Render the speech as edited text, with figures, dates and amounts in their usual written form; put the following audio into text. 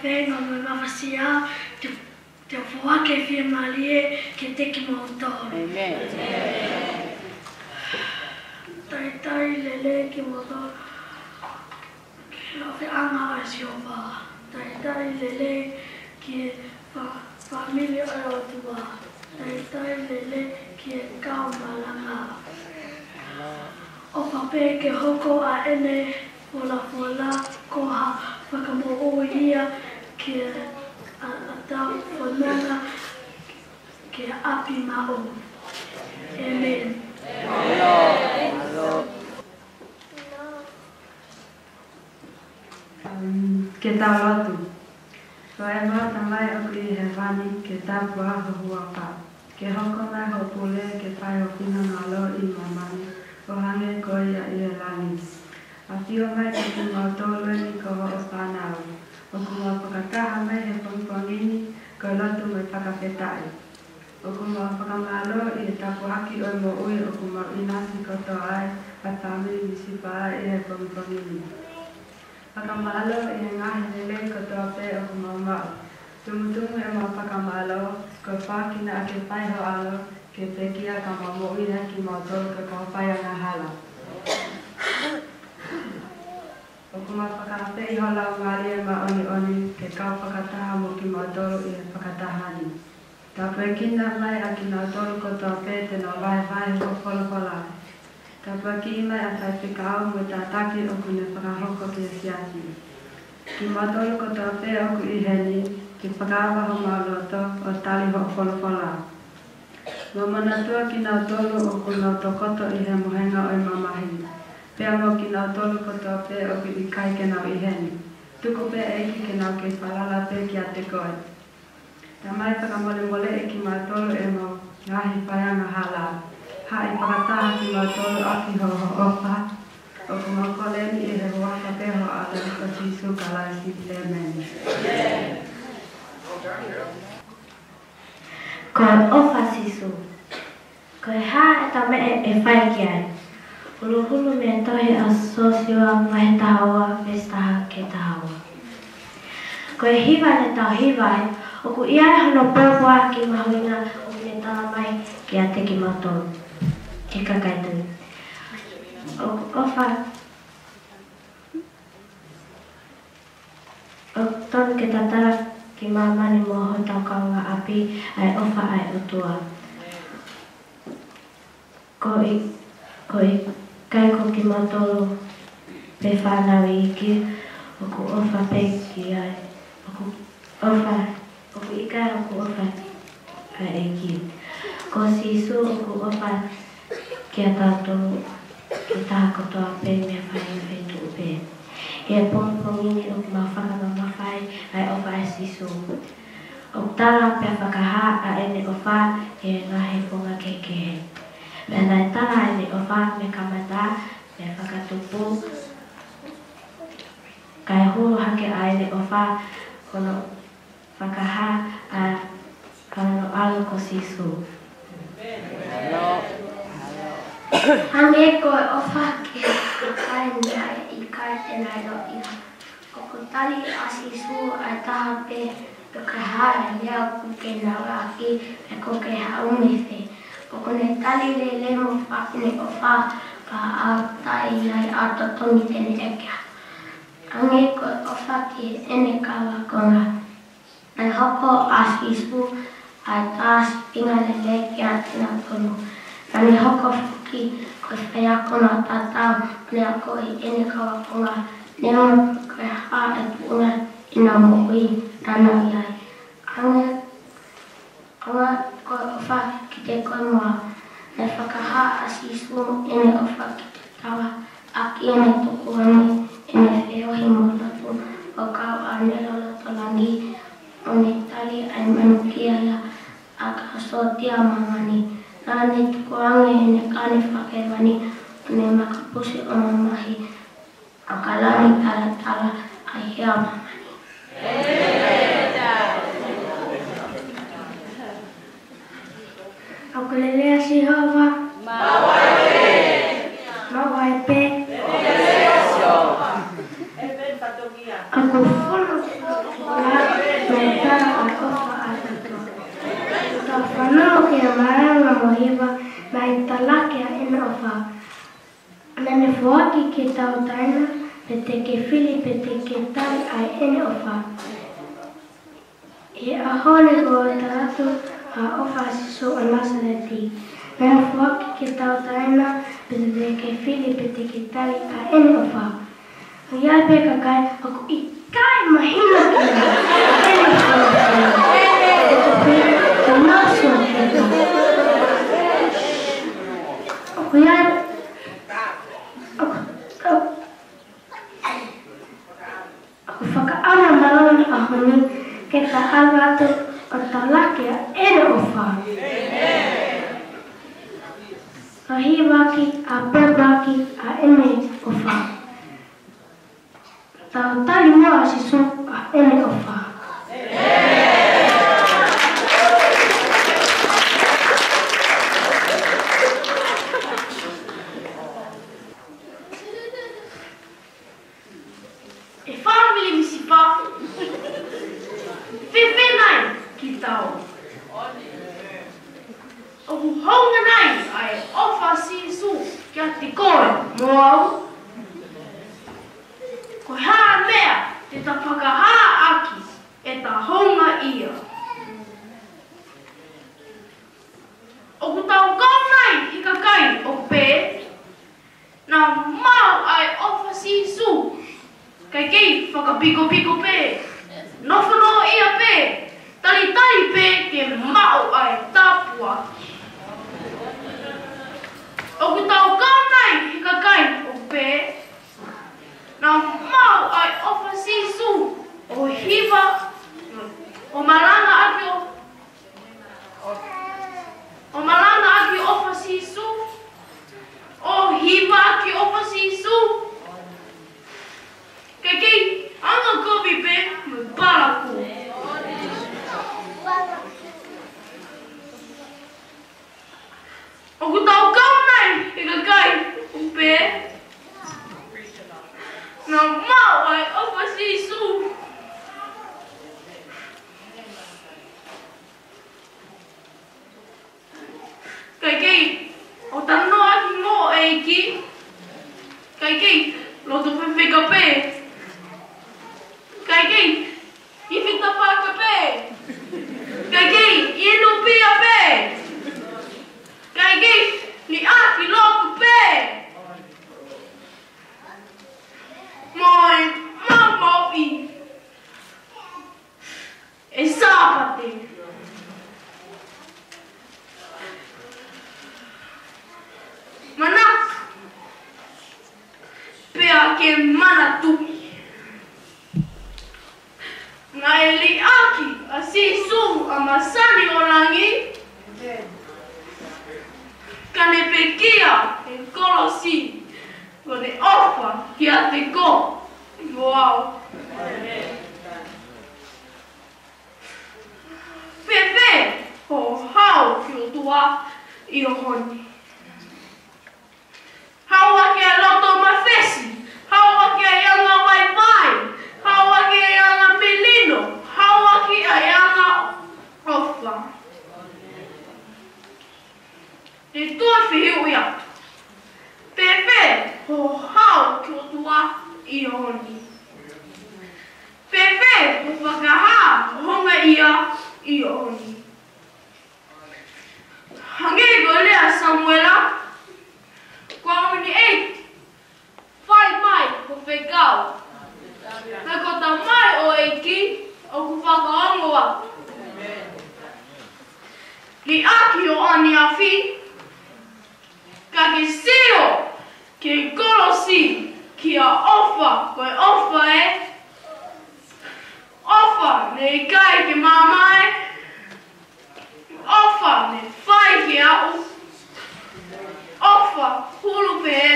whenga me mawasia te whake whia malie ke teki mautoro. Amen. Tai lele ki mautoro. Ke anga a siova. Tai lele ki familia a otua. Tai lele ki kau malanga. O pape ke hoko a ene fola ko ha whakamo o ia ke a tau whananga ke api mao. Amen. Ke tau lotu. Ko e mata mai o ki he whani ke tapu aho huapa. Ke hoko mai ho pule ke whai o whina ngalo i mamani. Ko hange ko ia i e lani. A whio mai ke ki mautolo ni ko ho o whanau. O kuma whakataha mai he pongpongini ko lotu mai whakawhetai. O kuma whakamalo i e tapu haki o mo ui o kuma inasi koto ai a tamiri Mizpah i he pongpongini. Whakamalo i e ngahi lele koto pe o kuma mau. Tumutumu e ma whakamalo ko whakina a ke whaiho alo ke pekia ka mamo ui heki mautolo ka whai anga hala. O kuma whakarape i holau ngāri e ma oni ke kau whakataha mo ki mautolo i he whakatahani. Ta pekina mai a ki mautolo koto pe te no vai ho wholopola. Ta peki mai a whai whikau mo ta taki o kune whakahoko ki e siasi. Ki mautolo koto pe o ku i heni ki whakawa ho mauloto o tali ho wholopola. Mo manatua ki mautolo o ku mautokoto i he mohenga o i mamahi. Pea mo ki nau tolu koto pe o ki i kai ke nau i heni. Tuku pe eiki ke nau ke whalala pe ki a te koe. Ta mai whakamole mole e ki mau tolu e mo ngahi whaianga hala. Ha i whakataha ki mau tolu aki ho opa. O ku mau koleni e he huaka peho a te ko Jisu ka lai si Amen. Ko ofa Jisu. Ko e ha e ta me e whai ki ai. Hulu me tohi a sosioa mai tahaua vestaha ke tahaua. Ko e hiwa ne tau hiwai, o ku ia e hono pōpua ki mahuina o me tala mai ki a te ki mautonu. Ke kakaitui. O ofa, o tonu ke tatara ki mamani mo ho tau kaunga api ai ofa ai utua. Ko i kai ko ki mautolo pe whanau i iki, o ku ofa pe ki ai. O ku ika o ku ofa ai iki. Ko sisu o ku ofa ki a tātou ki tā kotoa pe mea whai whetu pe. E pongpongini o ku mawhakama mawhai ai ofa ai sisu. O tala pe whakaha a ene ofa e ngahe ponga kekehe. Me nai tala e o wha me kamata me whakatupu. Kai huru hake ai ne o wha kono whakaha a kono alo ko sisu. Hange ko o wha ke kai nai i kai te nai no iha. Ko ko tali a sisu a taha pe to ka haa lea kuke nawa aki e ko ke haungi whe. O kone tali le mo whakine o wha ka a tai nai a totongi tene ekea. Ange ko o wha ki ene kawa konga. Nai hoko a sisu a taas pinga le ki a tina tonu. Nani hoko fuki ko whea kona tatau lea ko i ene kawa konga. Neo ko ha e punga ina mo ui nana iai. Ange ko o wha ki te koe moa. Ne whakaha a sisu ene o wha ki te tawa. Aki ene tuku ane ene whiohi mo tatu. O kau a nero lato langi. O ne tali ai manu kia ia. A ka sotia mangani. Nane tuku ange ene kane whakewani. O ne makapusi o mamahi. A ka lani tala tala ai hea mamani. Au kalelea si hawa. Mawai pe. Aku fulu. ena ofa. Nane fuaki ke tau taina, pete ke fili, pete ke tali ai ene ofa. E ahone ko taratu a ofa siso o Nasareti. Nane fuaki ke tau taina, pete ke fili, pete ke tali ai ene ofa. Ia pe kakai aku ikai mahina kina. Ene ofa. Naso kita. Aku ia Aku whakaana marana ahoni ke ta agatu o ta lakia ene ofa. Ahi waki a pebaki a ene ofa. Tau tali moa sisu a ene ofa. Pulu pe